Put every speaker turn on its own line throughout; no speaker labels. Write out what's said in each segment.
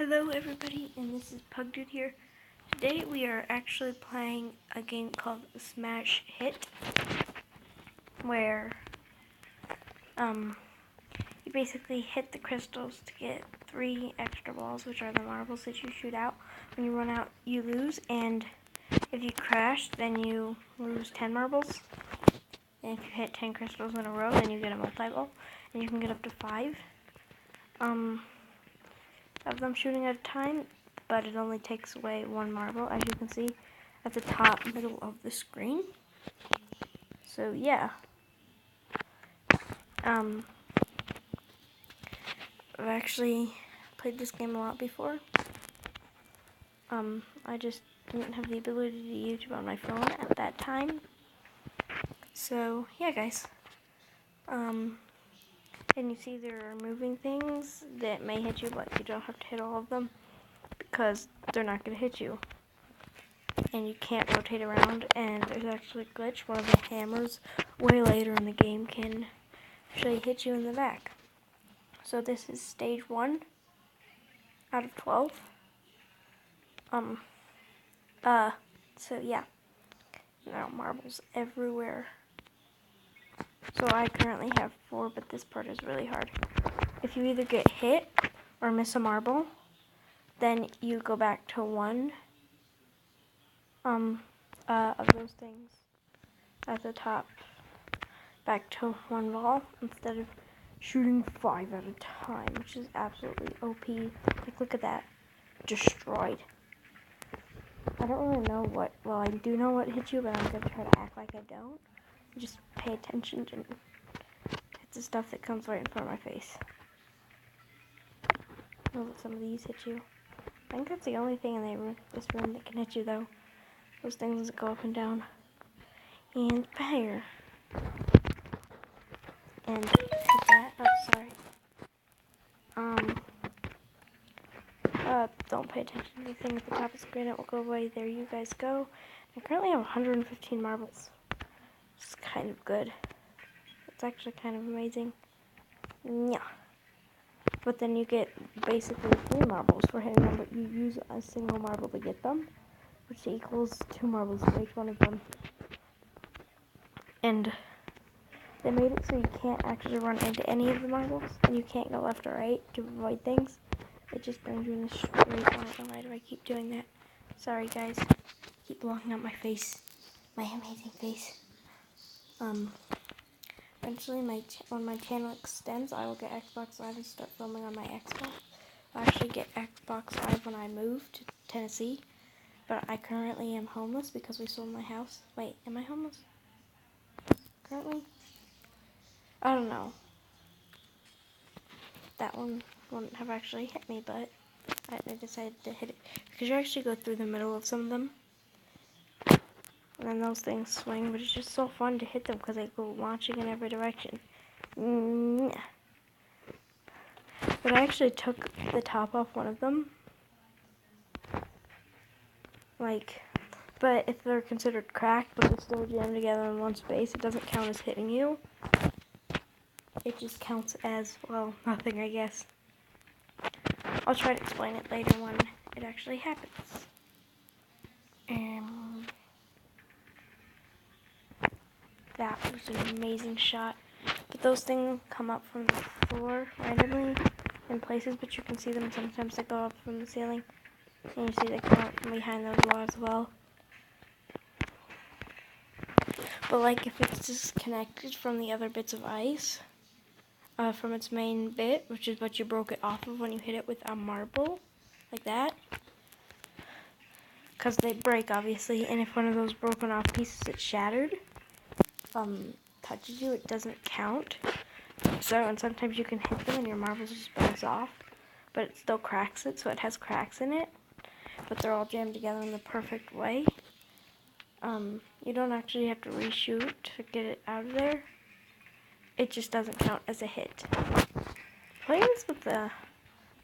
Hello everybody, and this is Pug Dude here. Today we are actually playing a game called Smash Hit, where you basically hit the crystals to get 3 extra balls, which are the marbles that you shoot out. When you run out, you lose, and if you crash, then you lose 10 marbles. And if you hit 10 crystals in a row, then you get a multi-ball, and you can get up to 5 of them shooting at a time, but it only takes away 1 marble, as you can see at the top middle of the screen. So yeah, I've actually played this game a lot before. I just didn't have the ability to YouTube on my phone at that time. So yeah, guys. And you see there are moving things that may hit you, but you don't have to hit all of them because they're not going to hit you. And you can't rotate around, and there's actually a glitch. One of the hammers way later in the game can actually hit you in the back. So this is stage 1 out of 12. So yeah, now marbles everywhere. So I currently have 4, but this part is really hard. If you either get hit or miss a marble, then you go back to 1 of those things at the top, back to 1 ball instead of shooting 5 at a time, which is absolutely OP. Like, look at that, destroyed. I don't really know what, well, I do know what hit you, but I'm gonna try to act like I don't. Just pay attention to the stuff that comes right in front of my face. I know that some of these hit you. I think that's the only thing in this room that can hit you, though. Those things that go up and down. And fire. And hit that. Oh, sorry. Don't pay attention to the thing at the top of the screen. It will go away. There you guys go. I currently have 115 marbles. It's kind of good. It's actually kind of amazing. Yeah. But then you get basically 3 marbles for hitting them, but you use a single marble to get them, which equals 2 marbles for each one of them. And they made it so you can't actually run into any of the marbles, and you can't go left or right to avoid things. It just brings you in a straight line. Oh, why do I keep doing that? Sorry, guys. Keep blocking out my face. My amazing face. Eventually, when my channel extends, I will get Xbox Live and start filming on my Xbox. I'll actually get Xbox Live when I move to Tennessee. But I currently am homeless because we sold my house. Wait, am I homeless? Currently? I don't know. That one wouldn't have actually hit me, but I decided to hit it. Because you actually go through the middle of some of them. And then those things swing, but it's just so fun to hit them because they go launching in every direction. But I actually took the top off one of them. But if they're considered cracked, but they're still jammed together in one space, it doesn't count as hitting you. It just counts as, well, nothing, I guess. I'll try to explain it later when it actually happens. That was an amazing shot. But those things come up from the floor randomly in places, but you can see them sometimes. They go up from the ceiling, and you see they come up from behind those walls as well. But like if it's disconnected from the other bits of ice, from its main bit, which is what you broke it off of when you hit it with a marble, like that, because they break obviously, and if one of those broken off pieces that's shattered touches you, it doesn't count. So, and sometimes you can hit them and your marbles just bounce off, but it still cracks it, so it has cracks in it, but they're all jammed together in the perfect way. You don't actually have to reshoot to get it out of there. It just doesn't count as a hit. Playing this with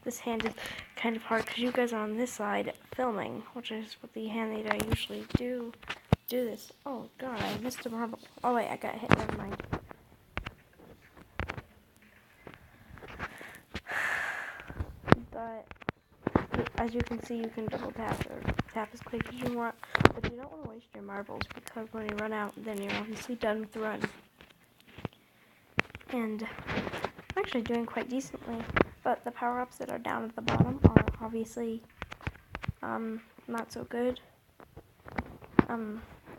this hand is kind of hard because you guys are on this side filming, which is with the hand that I usually do this. Oh god, I missed a marble. Oh wait, I got hit, never mind. But as you can see, you can double tap or tap as quick as you want, but you don't want to waste your marbles because when you run out, then you're obviously done with the run. And I'm actually doing quite decently, but the power-ups that are down at the bottom are obviously not so good.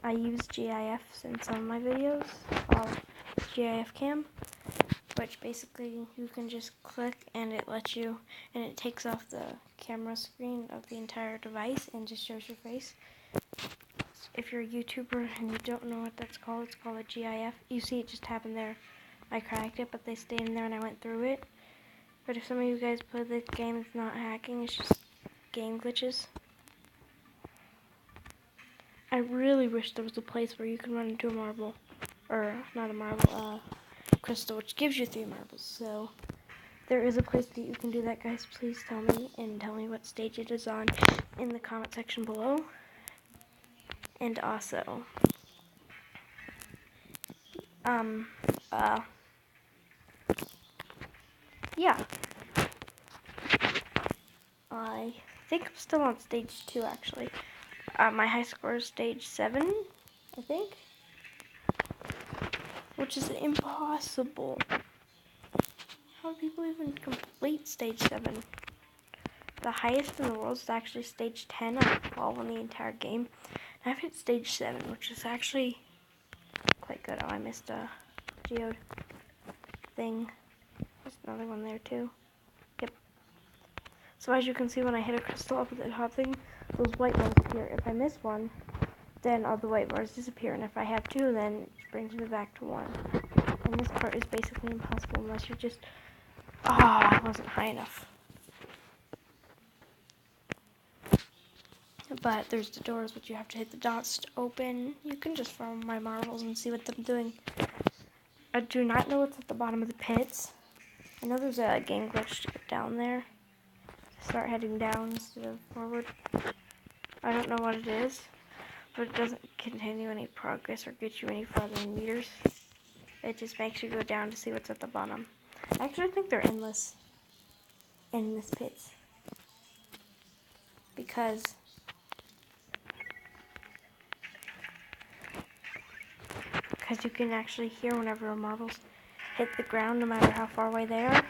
I use GIFs in some of my videos, GIF cam, which basically you can just click and it lets you, and it takes off the camera screen of the entire device and just shows your face. If you're a YouTuber and you don't know what that's called, it's called a GIF. You see it just happened there. I cracked it, but they stayed in there and I went through it. But if some of you guys play this game, it's not hacking, it's just game glitches. I really wish there was a place where you could run into a marble, or not a marble, crystal, which gives you 3 marbles. So there is a place that you can do that, guys. Please tell me, and tell me what stage it is on in the comment section below. And also, yeah, I think I'm still on stage 2, actually. My high score is stage 7, I think, which is impossible. How do people even complete stage 7? The highest in the world is actually stage 10 out of 12 in the entire game. And I've hit stage 7, which is actually quite good. Oh, I missed a geode thing. There's another one there too. Yep. So as you can see, when I hit a crystal up at the top thing, those white bars appear. If I miss one, then all the white bars disappear. And if I have 2, then it brings me back to 1. And this part is basically impossible unless you're just... I wasn't high enough. But there's the doors, which you have to hit the dots to open. You can just farm my marbles and see what I'm doing. I do not know what's at the bottom of the pits. I know there's a game glitch to get down there. Start heading down instead of forward. I don't know what it is, but it doesn't continue any progress or get you any further in meters. It just makes you go down to see what's at the bottom. I actually think they're endless pits. Because you can actually hear whenever marbles hit the ground, no matter how far away they are.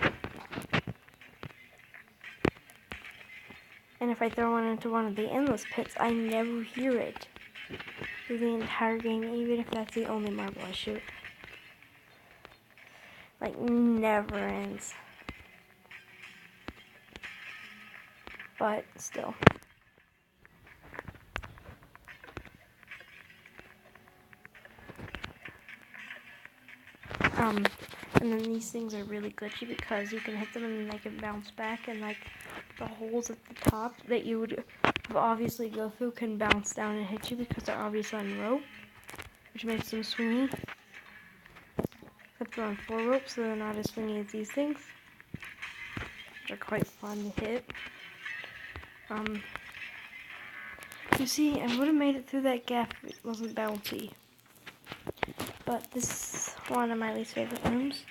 And if I throw one into one of the endless pits, I never hear it through the entire game, even if that's the only marble I shoot. Like, never ends. But still. And then these things are really glitchy because you can hit them and then they can bounce back, and like the holes at the top that you would obviously go through can bounce down and hit you because they're obviously on rope, which makes them swingy. Except they're on 4 ropes, so they're not as swingy as these things, which are quite fun to hit. You see, I would have made it through that gap if it wasn't bouncy. But this is one of my least favorite rooms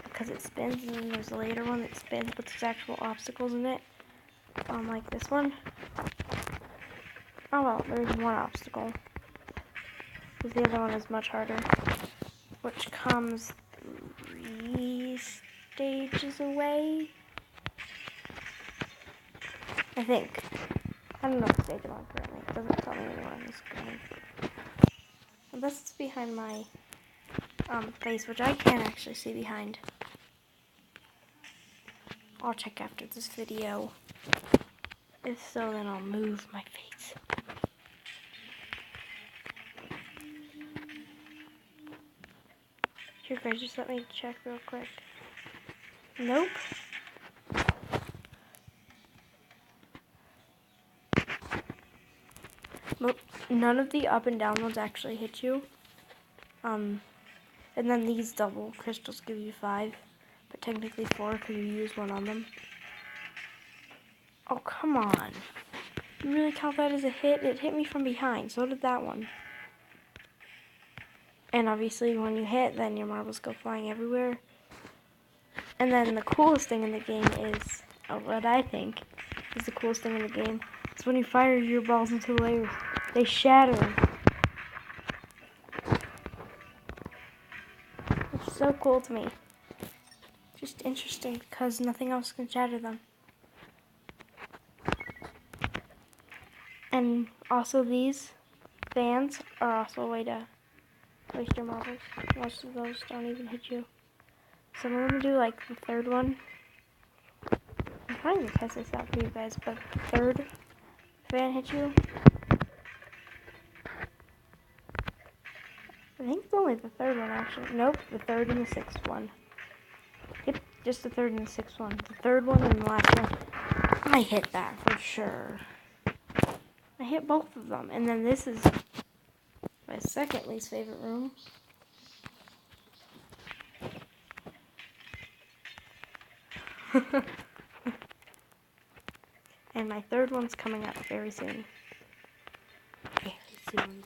because it spins, and then there's a later one that spins, but there's actual obstacles in it. Like this one. Oh well, there's one obstacle. Because the other one is much harder, which comes 3 stages away. I think. I don't know what stage I'm on currently. It doesn't tell me anywhere on the screen. Unless it's behind my face, which I can actually see behind. I'll check after this video. If so, then I'll move my face. Here, guys, just let me check real quick. Nope. Nope. None of the up and down ones actually hit you. And then these double crystals give you 5, but technically 4 because you use one on them. Oh, come on. You really count that as a hit? It hit me from behind, so did that one. And obviously when you hit, then your marbles go flying everywhere. And then the coolest thing in the game is, what I think, is the coolest thing in the game. It's when you fire your balls into layers, they shatter. It's so cool to me. Just interesting because nothing else can shatter them. And also these fans are also a way to waste your marbles. Most of those don't even hit you. So I'm gonna do like the third one. I'm trying to test this out for you guys, but the third fan hit you. I think it's only the third one actually. Nope, the third and the sixth one. Yep, just the third and the sixth one. The third one and the last one. I hit that for sure. I hit both of them. And then this is my second least favorite room. And my third one's coming up very soon. Very soon.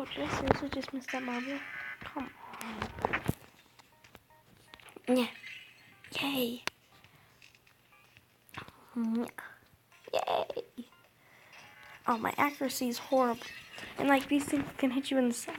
Oh, did I seriously just miss that marble? Come on. Yeah. Yay. Yay. Oh, my accuracy is horrible. And like these things can hit you in the side.